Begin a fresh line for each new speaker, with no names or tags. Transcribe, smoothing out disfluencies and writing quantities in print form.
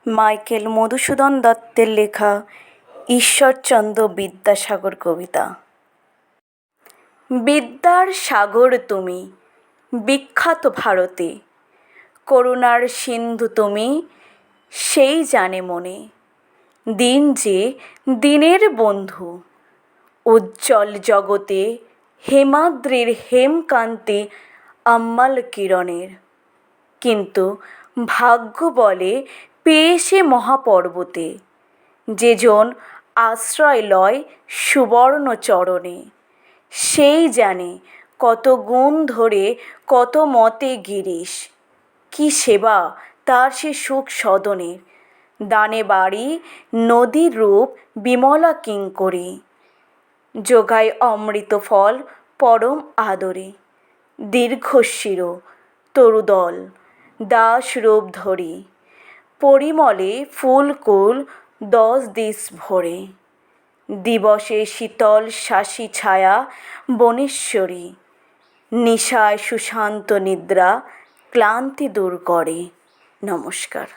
Michael Madhusudan দত্তের লেখা ঈশ্বরচন্দ্র বিদ্যাসাগর কবিতা। বিদ্যার সাগর তুমি, বিখ্যাত ভারতে, করুণার সিন্ধু তুমি, সেই জানে মনে। দিন যে দিনের বন্ধু, উজ্জ্বল জগতে হেমাদ্রির হেমকান্তি আম্মাল কিরণের। কিন্তু ভাগ্য বলে পেয়ে সে মহাপর্বতে, যেজন আশ্রয় লয় সুবর্ণ চরণে। সেই জানে কত গুণ ধরে কত মতে গিরিশ, কি সেবা তার সে সুখ সদনের। দানে বাড়ি নদীর রূপ বিমলা কিঙ্করী, যোগায় অমৃত ফল পরম আদরে। দীর্ঘশির তরুদল দাস রূপ ধরি, পরিমলে ফুলকুল 10 দিশ ভরে। দিবসে শীতল শাসী ছায়া বনেশ্বরী, নিশায় সুশান্ত নিদ্রা ক্লান্তি দূর করে। নমস্কার।